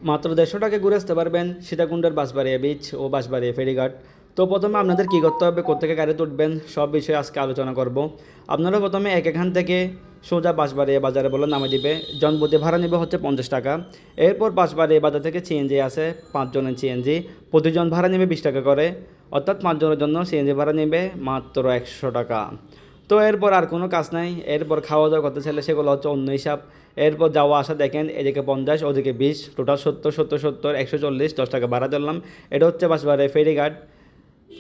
মাত্র 150 টাকা ঘুরে আসতে পারবেন সীতাকুণ্ডের বাঁশবাড়িয়া বিচ ও বাঁশবাড়িয়া ফেরিঘাট। তো প্রথমে আপনাদের কী করতে হবে, কোত্থেকে গাড়ি তুলবেন, সব বিষয়ে আজকে আলোচনা করব। আপনারা প্রথমে এখান থেকে সোজা বাঁশবাড়িয়া বাজারে বলে নামে দিবে। জনপ্রতি ভাড়া নেবে হচ্ছে 50 টাকা। এরপর বাঁশবাড়িয়া বাজার থেকে সিএনজি আছে, 5 জনের সিএনজি, প্রতিজন ভাড়া নেবে 20 টাকা করে, অর্থাৎ 5 জনের জন্য সিএনজি ভাড়া নেবে মাত্র 100 টাকা। তো এরপর আর কোনো কাজ নাই। এরপর খাওয়া দাওয়া করতে চাইলে সেগুলো হচ্ছে অন্য হিসাব। এরপর যাওয়া আসা দেখেন, এদিকে 50, ওদিকে 20, টোটাল 70, 70, 70, 140, 10 টাকা ভাড়া ধরলাম। এটা হচ্ছে বাঁশবাড়িয়া ফেরিঘাট।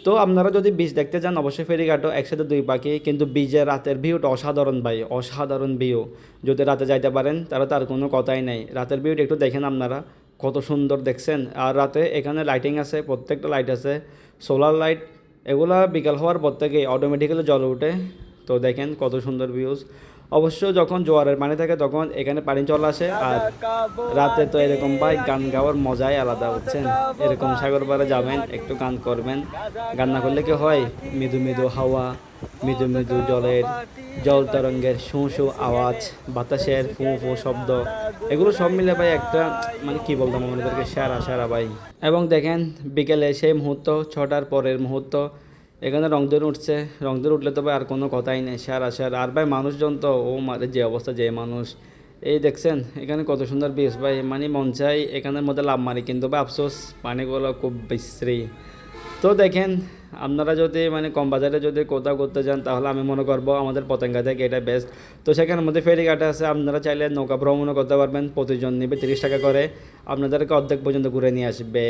তো আপনারা যদি বীজ দেখতে যান অবশ্যই ফেরিঘাটও একসাথে দুই পাখি, কিন্তু বীজের রাতের ভিউটা অসাধারণ ভাই, অসাধারণ ভিউ। যদি রাতে যাইতে পারেন তাহলে তার কোনো কথাই নেই। রাতের ভিউটা একটু দেখেন আপনারা, কত সুন্দর দেখছেন। আর রাতে এখানে লাইটিং আছে, প্রত্যেকটা লাইট আছে, সোলার লাইট। এগুলা বিকাল হওয়ার পর থেকেই অটোমেটিক্যালি জ্বলে ওঠে। তো দেখেন কত সুন্দর ভিউজ। অবশ্য যখন জোয়ারের পানি থাকে তখন এখানে পানি চলে আসে। আর রাতে তো এরকম ভাই গান গাওয়ার মজাই আলাদা, বুঝছেন। এরকম সাগর পাড়ে যাবেন, একটু গান করবেন। গান না করলে কি হয়, মৃদু মৃদু হাওয়া, মৃদু মৃদু জল তরঙ্গের শোঁ শোঁ আওয়াজ, বাতাসের ফু ফু শব্দ, এগুলো সব মিলে ভাই একটা মানে কি বলতাম আমাদেরকে, সেরা সেরা ভাই। এবং দেখেন বিকেলে সেই মুহূর্ত, 6টার পরের মুহূর্ত, এখানে রংধনু উঠছে। রংধনু উঠলে তো ভাই আর কোনো কথাই নেই, সেরা সেরা। আর ভাই মানুষজন তো ও মানে যে অবস্থা, যে মানুষ, এই দেখছেন এখানে কত সুন্দর বিচ ভাই, মানে মন চাই এখানের মধ্যে লাভ মারি, কিন্তু ভাই আফসোস পানিগুলো খুব বিশ্রী। তো দেখেন, আপনারা যদি মানে কম বাজারে যদি কোথাও করতে যান তাহলে আমি মনে করবো আমাদের পতেঙ্গা থেকে এটা বেস্ট। তো সেখানের মধ্যে ফেরিঘাট আছে, আপনারা চাইলে নৌকা ভ্রমণও করতে পারবেন। প্রতিজন নেবে 30 টাকা করে, আপনাদেরকে অর্ধেক পর্যন্ত ঘুরে নিয়ে আসবে।